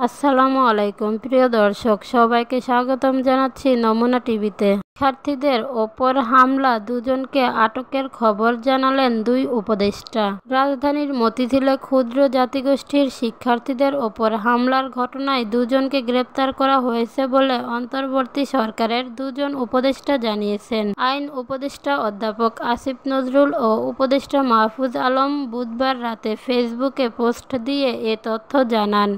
আসসালামু আলাইকুম প্রিয় দর্শক, সবাইকে স্বাগতম জানাচ্ছি নমুনা টিভিতে। শিক্ষার্থীদের ওপর হামলা, দুজনকে আটকের খবর জানালেন দুই উপদেষ্টা। রাজধানীর মতিঝিলে ক্ষুদ্র জাতিগোষ্ঠীর শিক্ষার্থীদের ওপর হামলার ঘটনায় দুজনকে গ্রেপ্তার করা হয়েছে বলে অন্তর্বর্তী সরকারের দুজন উপদেষ্টা জানিয়েছেন। আইন উপদেষ্টা অধ্যাপক আসিফ নজরুল ও উপদেষ্টা মাহফুজ আলম বুধবার রাতে ফেসবুকে পোস্ট দিয়ে এ তথ্য জানান।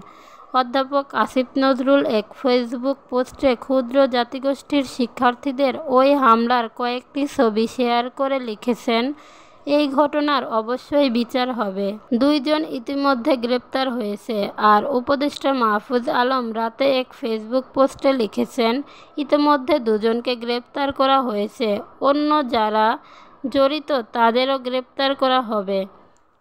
অধ্যাপক আসিফ নজরুল এক ফেসবুক পোস্টে ক্ষুদ্র জাতিগোষ্ঠীর শিক্ষার্থীদের ওই হামলার কয়েকটি ছবি শেয়ার করে লিখেছেন, এই ঘটনার অবশ্যই বিচার হবে। দুইজন ইতিমধ্যে গ্রেপ্তার হয়েছে। আর উপদেষ্টা মাহফুজ আলম রাতে এক ফেসবুক পোস্টে লিখেছেন, ইতিমধ্যে দুজনকে গ্রেপ্তার করা হয়েছে, অন্য যারা জড়িত তাদেরও গ্রেপ্তার করা হবে।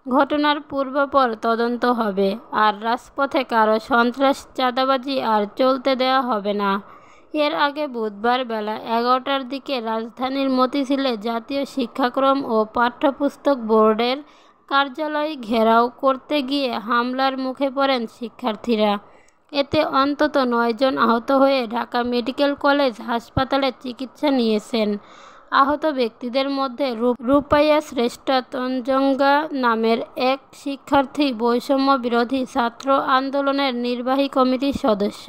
ঘটনার পূর্বাপর তদন্ত হবে, আর রাজপথে কারো সন্ত্রাস চাঁদাবাজি আর চলতে দেওয়া হবে না। এর আগে বুধবার বেলা 11টার দিকে রাজধানীর মতিঝিলে জাতীয় শিক্ষাক্রম ও পাঠ্যপুস্তক বোর্ডের কার্যালয় ঘেরাও করতে গিয়ে হামলার মুখে পড়েন শিক্ষার্থীরা। এতে অন্তত 9 জন আহত হয়ে ঢাকা মেডিকেল কলেজ হাসপাতালে চিকিৎসা নিয়েছেন। আহত ব্যক্তিদের মধ্যে রূপাইয়া শ্রেষ্ঠ তঞ্জঙ্গা নামের এক শিক্ষার্থী বৈষম্য বিরোধী ছাত্র আন্দোলনের নির্বাহী কমিটির সদস্য।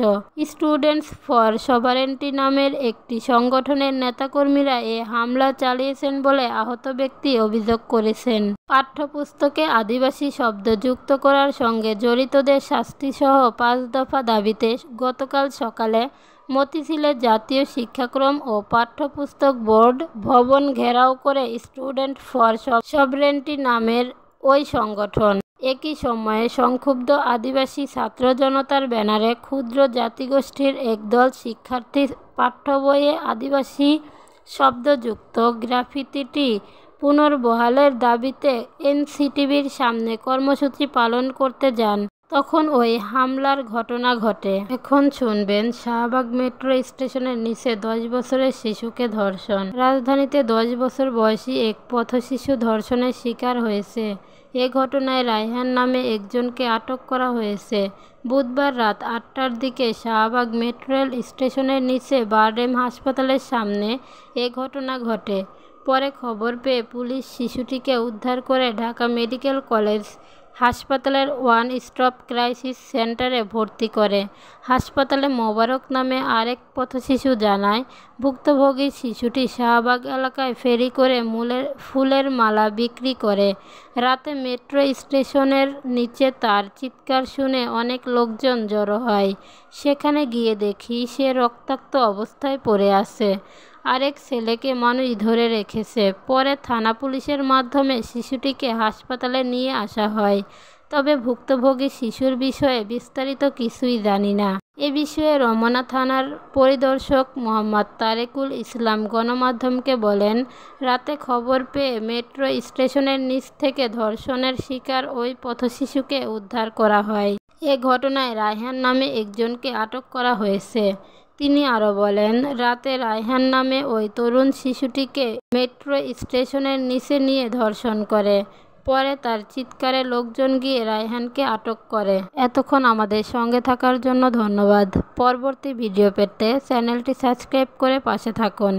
স্টুডেন্টস ফর সভারেন্টি নামের একটি সংগঠনের নেতাকর্মীরা এ হামলা চালিয়েছেন বলে আহত ব্যক্তি অভিযোগ করেছেন। পাঠ্যপুস্তকে আদিবাসী শব্দ যুক্ত করার সঙ্গে জড়িতদের শাস্তিসহ 5 দফা দাবিতে গতকাল সকালে মতিঝিলে জাতীয় শিক্ষাক্রম ও পাঠ্যপুস্তক বোর্ড ভবন ঘেরাও করে স্টুডেন্ট ফর সভরেন্টি নামের ওই সংগঠন। একই সময়ে সংক্ষুব্ধ আদিবাসী ছাত্র জনতার ব্যানারে ক্ষুদ্র জাতিগোষ্ঠীর একদল শিক্ষার্থী পাঠ্য বইয়ে আদিবাসী শব্দযুক্ত গ্রাফিতিটি পুনর্বহালের দাবিতে এনসিটিবির সামনে কর্মসূচি পালন করতে যান। তখন ওই হামলার ঘটনা ঘটে। এখন শুনবেন, শাহবাগ মেট্রো স্টেশনের নিচে 10 বছরের শিশুকে ধর্ষণ। রাজধানীতে 10 বছর বয়সী এক পথশিশু ধর্ষণের শিকার হয়েছে। এ ঘটনায় রায়হান নামে একজনকে আটক করা হয়েছে। বুধবার রাত 8টার দিকে শাহবাগ মেট্রো রেল স্টেশনের নিচে বারডেম হাসপাতালের সামনে এ ঘটনা ঘটে। পরে খবর পেয়ে পুলিশ শিশুটিকে উদ্ধার করে ঢাকা মেডিকেল কলেজ হাসপাতালের ওয়ান স্টপ ক্রাইসিস সেন্টারে ভর্তি করে। হাসপাতালে মোবারক নামে আরেক পথশিশু জানায়, ভুক্তভোগী শিশুটি শাহবাগ এলাকায় ফেরি করে ফুলের মালা বিক্রি করে। রাতে মেট্রো স্টেশনের নিচে তার চিৎকার শুনে অনেক লোকজন জড়ো হয়। সেখানে গিয়ে দেখি সে রক্তাক্ত অবস্থায় পড়ে আছে। আরেক ছেলেকে মানুষ ধরে রেখেছে। পরে থানা পুলিশের মাধ্যমে শিশুটিকে হাসপাতালে নিয়ে আসা হয়। তবে ভুক্তভোগী শিশুর বিষয়ে বিস্তারিত কিছুই জানি না। এ বিষয়ে রমনা থানার পরিদর্শক মোহাম্মদ তারেকুল ইসলাম গণমাধ্যমকে বলেন, রাতে খবর পেয়ে মেট্রো স্টেশনের নিচ থেকে ধর্ষণের শিকার ওই পথশিশুকে উদ্ধার করা হয়। এ ঘটনায় রায়হান নামে একজনকে আটক করা হয়েছে। তিনি আরও বলেন, রাতে রায়হান নামে ওই তরুণ শিশুটিকে মেট্রো স্টেশনের নিচে নিয়ে ধর্ষণ করে। পরে তার চিৎকারে লোকজন গিয়ে রায়হানকে আটক করে। এতক্ষণ আমাদের সঙ্গে থাকার জন্য ধন্যবাদ। পরবর্তী ভিডিও পেতে চ্যানেলটি সাবস্ক্রাইব করে পাশে থাকুন।